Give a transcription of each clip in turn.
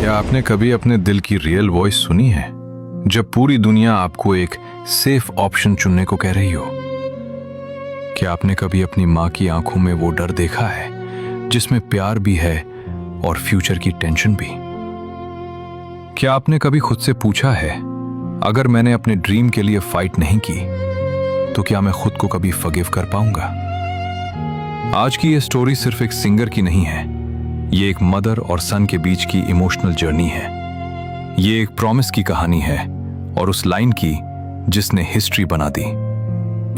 क्या आपने कभी अपने दिल की रियल वॉइस सुनी है, जब पूरी दुनिया आपको एक सेफ ऑप्शन चुनने को कह रही हो? क्या आपने कभी अपनी माँ की आंखों में वो डर देखा है जिसमें प्यार भी है और फ्यूचर की टेंशन भी? क्या आपने कभी खुद से पूछा है, अगर मैंने अपने ड्रीम के लिए फाइट नहीं की तो क्या मैं खुद को कभी फॉरगिव कर पाऊंगा? आज की ये स्टोरी सिर्फ एक सिंगर की नहीं है, ये एक मदर और सन के बीच की इमोशनल जर्नी है। ये एक प्रॉमिस की कहानी है और उस लाइन की जिसने हिस्ट्री बना दी।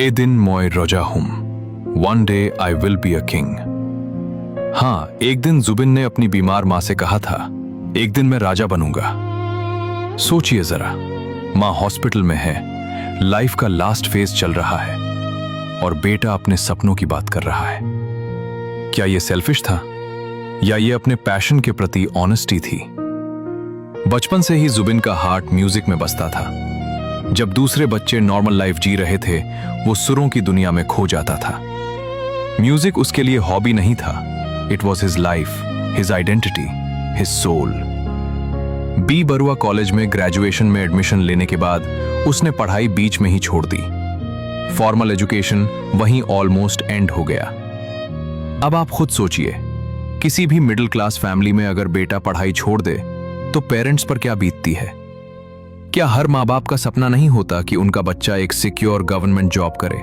ए दिन मोय रोजा हुम, one day I will be a king. हाँ, एक दिन जुबिन ने अपनी बीमार मां से कहा था, एक दिन मैं राजा बनूंगा। सोचिए जरा, मां हॉस्पिटल में है, लाइफ का लास्ट फेज चल रहा है और बेटा अपने सपनों की बात कर रहा है। क्या ये सेल्फिश था या ये अपने पैशन के प्रति ऑनेस्टी थी? बचपन से ही जुबिन का हार्ट म्यूजिक में बसता था। जब दूसरे बच्चे नॉर्मल लाइफ जी रहे थे, वो सुरों की दुनिया में खो जाता था। म्यूजिक उसके लिए हॉबी नहीं था, it was his life, his identity, his soul. B Barua college में ग्रेजुएशन में एडमिशन लेने के बाद उसने पढ़ाई बीच में ही छोड़ दी। फॉर्मल एजुकेशन वहीं ऑलमोस्ट एंड हो गया। अब आप खुद सोचिए, किसी भी मिडिल क्लास फैमिली में अगर बेटा पढ़ाई छोड़ दे तो पेरेंट्स पर क्या बीतती है? क्या हर माँ बाप का सपना नहीं होता कि उनका बच्चा एक सिक्योर गवर्नमेंट जॉब करे,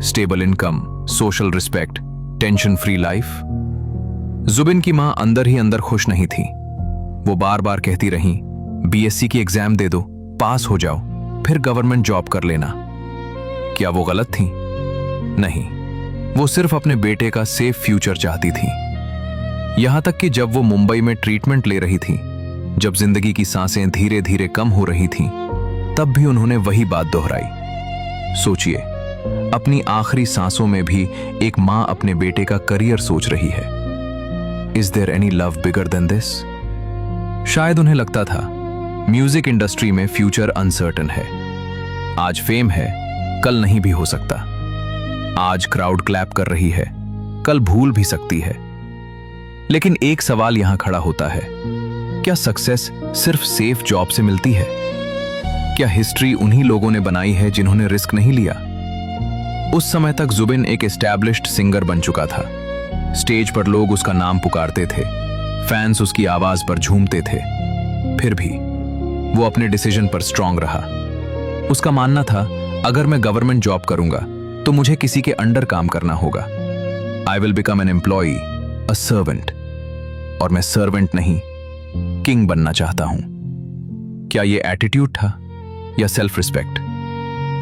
stable income, social respect, tension free life? Zubeen की माँ अंदर ही अंदर खुश नहीं थी। वो बार बार कहती रही, बीएससी की एग्जाम दे दो, पास हो जाओ, फिर गवर्नमेंट जॉब कर लेना। क्या वो गलत थी? नहीं, वो सिर्फ अपने बेटे का सेफ फ्यूचर चाहती थी। यहां तक कि जब वो मुंबई में ट्रीटमेंट ले रही थी, जब जिंदगी की सांसें धीरे धीरे कम हो रही थीं, तब भी उन्होंने वही बात दोहराई। सोचिए, अपनी आखिरी सांसों में भी एक मां अपने बेटे का करियर सोच रही है। Is there any love bigger than this? शायद उन्हें लगता था म्यूजिक इंडस्ट्री में फ्यूचर अनसर्टन है। आज फेम है, कल नहीं भी हो सकता। आज क्राउड क्लैप कर रही है, कल भूल भी सकती है। लेकिन एक सवाल यहां खड़ा होता है, क्या सक्सेस सिर्फ सेफ जॉब से मिलती है? क्या हिस्ट्री उन्हीं लोगों ने बनाई है जिन्होंने रिस्क नहीं लिया? उस समय तक जुबिन एक एस्टैब्लिश्ड सिंगर बन चुका था। स्टेज पर लोग उसका नाम पुकारते थे, फैंस उसकी आवाज पर झूमते थे। फिर भी वो अपने डिसीजन पर स्ट्रांग रहा। उसका मानना था, अगर मैं गवर्नमेंट जॉब करूंगा तो मुझे किसी के अंडर काम करना होगा। I will become an employee, a servant. और मैं सर्वेंट नहीं, किंग बनना चाहता हूं। क्या यह एटीट्यूड था या सेल्फ रिस्पेक्ट?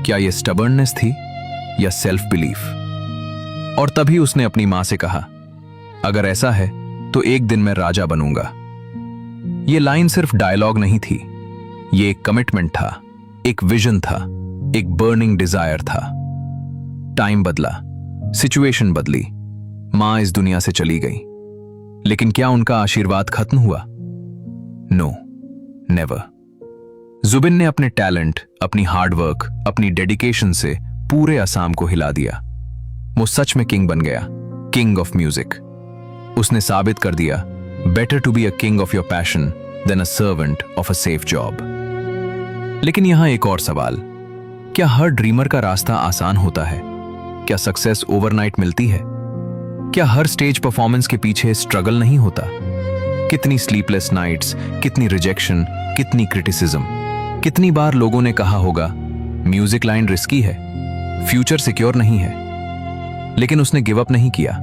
क्या यह स्टबर्ननेस थी या सेल्फ बिलीफ? और तभी उसने अपनी मां से कहा, अगर ऐसा है तो एक दिन मैं राजा बनूंगा। यह लाइन सिर्फ डायलॉग नहीं थी, यह एक कमिटमेंट था, एक विजन था, एक बर्निंग डिजायर था। टाइम बदला, सिचुएशन बदली, मां इस दुनिया से चली गई, लेकिन क्या उनका आशीर्वाद खत्म हुआ? No, never. जुबिन ने अपने टैलेंट, अपनी हार्डवर्क, अपनी डेडिकेशन से पूरे असम को हिला दिया। वो सच में किंग बन गया, किंग ऑफ म्यूजिक। उसने साबित कर दिया, better to be a king of your passion than a servant of a safe job. लेकिन यहां एक और सवाल, क्या हर ड्रीमर का रास्ता आसान होता है? क्या सक्सेस ओवरनाइट मिलती है? क्या हर स्टेज परफॉर्मेंस के पीछे स्ट्रगल नहीं होता? कितनी स्लीपलेस नाइट्स, कितनी रिजेक्शन, कितनी क्रिटिसिज्म। कितनी बार लोगों ने कहा होगा, म्यूजिक लाइन रिस्की है, फ्यूचर सिक्योर नहीं है, लेकिन उसने गिव अप नहीं किया।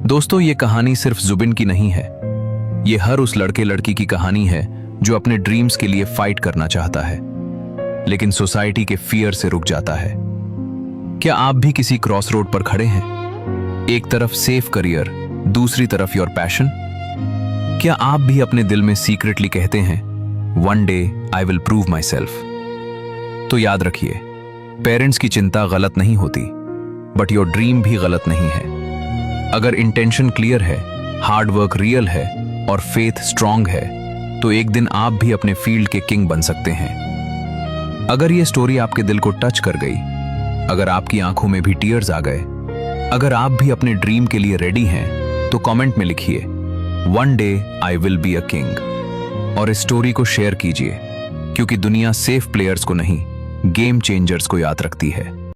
दोस्तों, ये कहानी सिर्फ जुबिन की नहीं है, ये हर उस लड़के लड़की की कहानी है जो अपने ड्रीम्स के लिए फाइट करना चाहता है, लेकिन सोसाइटी के फियर से रुक जाता है। क्या आप भी किसी क्रॉस रोड पर खड़े हैं? एक तरफ सेफ करियर, दूसरी तरफ योर पैशन। क्या आप भी अपने दिल में सीक्रेटली कहते हैं, one day I will prove my self? तो याद रखिए, पेरेंट्स की चिंता गलत नहीं होती, बट योर ड्रीम भी गलत नहीं है। अगर इंटेंशन क्लियर है, हार्डवर्क रियल है और फेथ स्ट्रांग है, तो एक दिन आप भी अपने फील्ड के किंग बन सकते हैं। अगर ये स्टोरी आपके दिल को टच कर गई, अगर आपकी आंखों में भी टीयर्स आ गए, अगर आप भी अपने ड्रीम के लिए रेडी हैं, तो कमेंट में लिखिए, one day I will be a king. और इस स्टोरी को शेयर कीजिए, क्योंकि दुनिया सेफ प्लेयर्स को नहीं, गेम चेंजर्स को याद रखती है।